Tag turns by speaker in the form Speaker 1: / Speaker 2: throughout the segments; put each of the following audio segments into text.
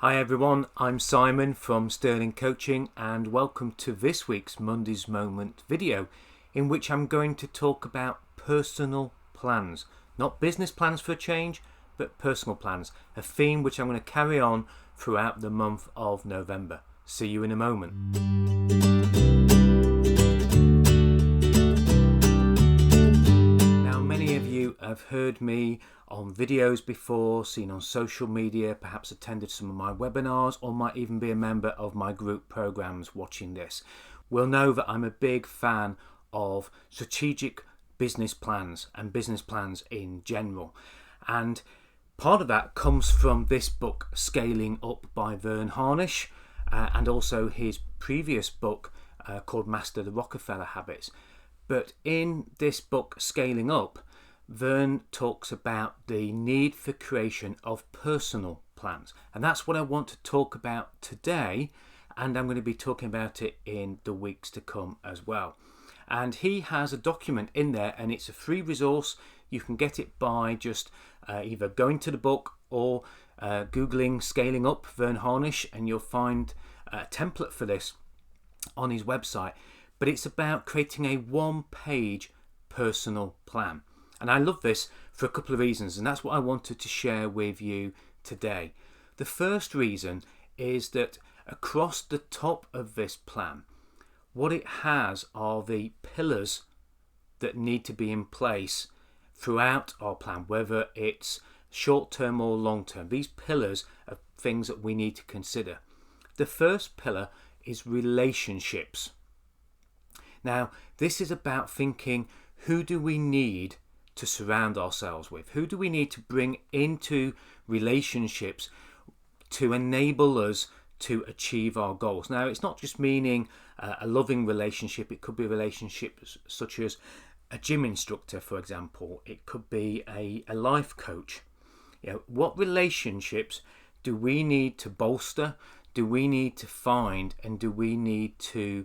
Speaker 1: Hi everyone, I'm Simon from Sterling Coaching and welcome to this week's Monday's Moment video in which I'm going to talk about personal plans. Not business plans for a change, but personal plans, a theme which I'm going to carry on throughout the month of November. See you in a moment. Now, many of you have heard me on videos before, seen on social media, perhaps attended some of my webinars, or might even be a member of my group programs watching this, will know that I'm a big fan of strategic business plans and business plans in general. And part of that comes from this book, Scaling Up by Verne Harnish, and also his previous book called Master the Rockefeller Habits. But in this book, Scaling Up, Verne talks about the need for creation of personal plans. And that's what I want to talk about today. And I'm going to be talking about it in the weeks to come as well. And he has a document in there, and it's a free resource. You can get it by just either going to the book or Googling Scaling Up Verne Harnish, and you'll find a template for this on his website. But it's about creating a one-page personal plan. And I love this for a couple of reasons, and that's what I wanted to share with you today. The first reason is that across the top of this plan, what it has are the pillars that need to be in place throughout our plan, whether it's short-term or long-term. These pillars are things that we need to consider. The first pillar is relationships. Now, this is about thinking, who do we need to surround ourselves with? Who do we need to bring into relationships to enable us to achieve our goals? Now, it's not just meaning a loving relationship. It could be relationships such as a gym instructor, for example. It could be a life coach. You know, what relationships do we need to bolster? Do we need to find? And do we need to,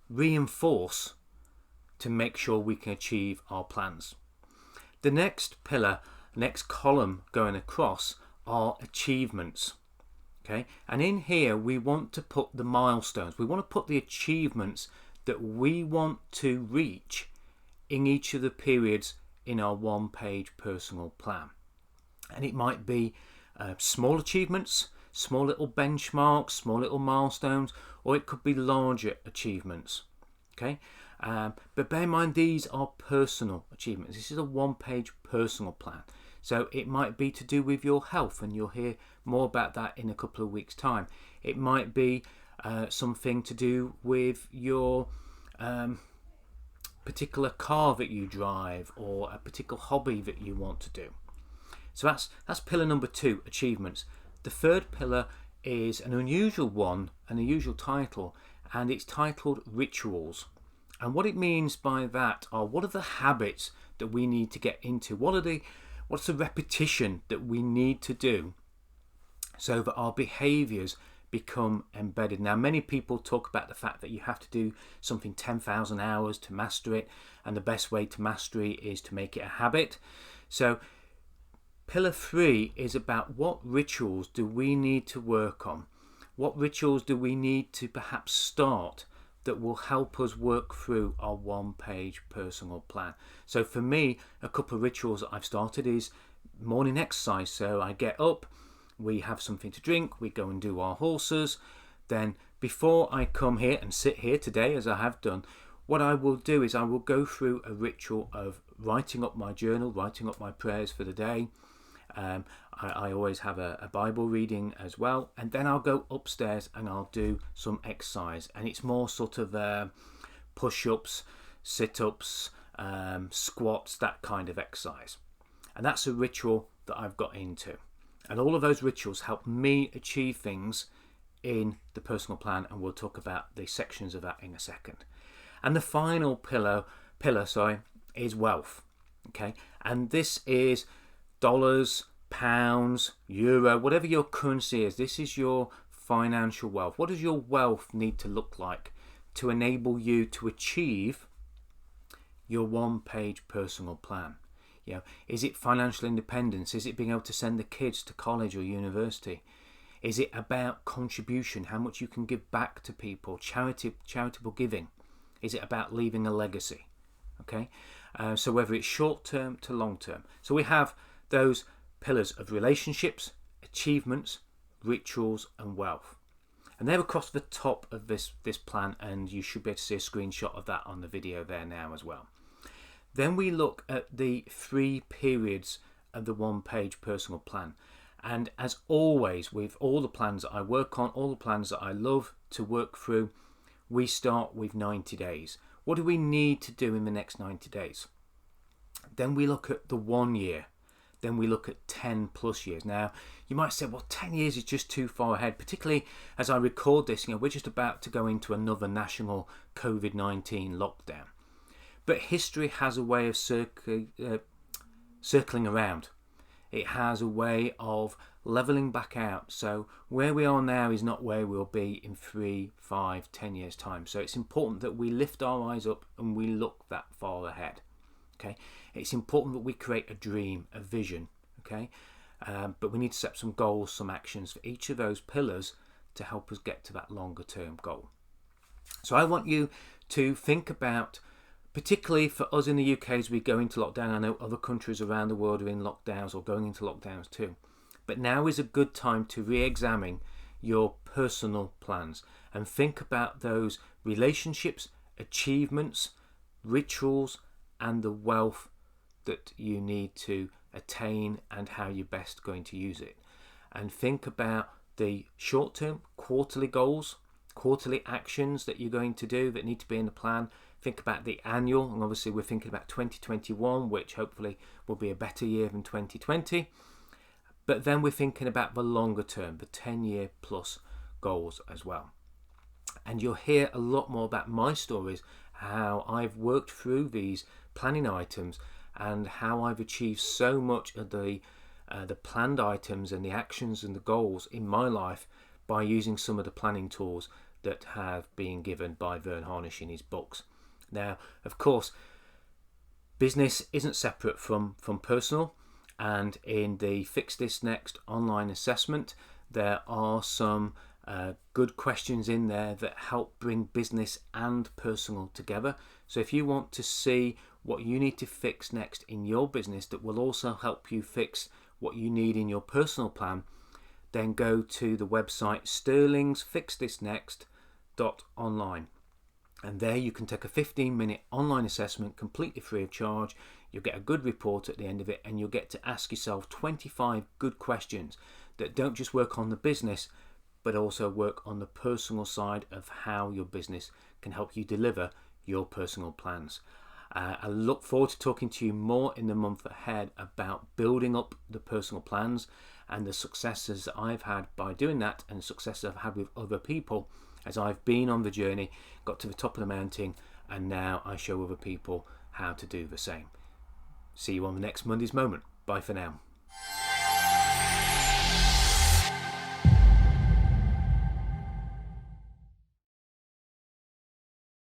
Speaker 1: reinforce to make sure we can achieve our plans? The next pillar, next column going across are achievements. Okay, and in here we want to put the milestones. We want to put the achievements that we want to reach in each of the periods in our one-page personal plan. And it might be small achievements, small little benchmarks, small little milestones, or it could be larger achievements. Okay, but bear in mind, these are personal achievements. This is a one-page personal plan. So it might be to do with your health, and you'll hear more about that in a couple of weeks' time. It might be something to do with your particular car that you drive, or a particular hobby that you want to do. So that's pillar number 2, achievements. The third pillar is an unusual one, an unusual title, and it's titled rituals. And what it means by that are, what are the habits that we need to get into? What's the repetition that we need to do so that our behaviors become embedded? Now, many people talk about the fact that you have to do something 10,000 hours to master it, and the best way to mastery is to make it a habit. So pillar 3 is about what rituals do we need to work on? What rituals do we need to perhaps start that will help us work through our one-page personal plan? So for me, a couple of rituals that I've started is morning exercise. So I get up, we have something to drink, we go and do our horses. Then before I come here and sit here today, as I have done, what I will do is I will go through a ritual of writing up my journal, writing up my prayers for the day. I always have a Bible reading as well, and then I'll go upstairs and I'll do some exercise, and it's more sort of push-ups, sit-ups, squats, that kind of exercise. And that's a ritual that I've got into, and all of those rituals help me achieve things in the personal plan, and we'll talk about the sections of that in a second. And the final pillar is wealth. Okay, and this is dollars, pounds, euro, whatever your currency is. This is your financial wealth. What does your wealth need to look like to enable you to achieve your one-page personal plan? Is it financial independence? Is it being able to send the kids to college or university? Is it about contribution, how much you can give back to people, charitable giving? Is it about leaving a legacy? Okay, so whether it's short term to long term. So we have those pillars of relationships, achievements, rituals and wealth. And they're across the top of this plan, and you should be able to see a screenshot of that on the video there now as well. Then we look at the 3 periods of the one-page personal plan. And as always, with all the plans that I work on, all the plans that I love to work through, we start with 90 days. What do we need to do in the next 90 days? Then we look at the 1 year. Then we look at 10 plus years. Now, you might say, well, 10 years is just too far ahead, particularly as I record this, we're just about to go into another national COVID-19 lockdown. But history has a way of circling around. It has a way of levelling back out. So where we are now is not where we'll be in 3, 5, 10 years' time. So it's important that we lift our eyes up and we look that far ahead. Okay, it's important that we create a dream, a vision. Okay, but we need to set some goals, some actions for each of those pillars to help us get to that longer term goal. So I want you to think about, particularly for us in the UK as we go into lockdown. I know other countries around the world are in lockdowns or going into lockdowns too. But now is a good time to re-examine your personal plans and think about those relationships, achievements, rituals, and the wealth that you need to attain and how you're best going to use it. And think about the short-term quarterly goals, quarterly actions that you're going to do that need to be in the plan. Think about the annual, and obviously we're thinking about 2021, which hopefully will be a better year than 2020. But then we're thinking about the longer term, the 10-year plus goals as well. And you'll hear a lot more about my stories, how I've worked through these planning items and how I've achieved so much of the planned items and the actions and the goals in my life by using some of the planning tools that have been given by Verne Harnish in his books. Now, of course, business isn't separate from personal, and in the Fix This Next online assessment, there are some good questions in there that help bring business and personal together. So if you want to see what you need to fix next in your business that will also help you fix what you need in your personal plan, then go to the website sterlingsfixthisnext.online. And there you can take a 15-minute online assessment completely free of charge. You'll get a good report at the end of it, and you'll get to ask yourself 25 good questions that don't just work on the business, but also work on the personal side of how your business can help you deliver your personal plans. I look forward to talking to you more in the month ahead about building up the personal plans and the successes that I've had by doing that, and the successes I've had with other people as I've been on the journey, got to the top of the mountain, and now I show other people how to do the same. See you on the next Monday's Moment. Bye for now.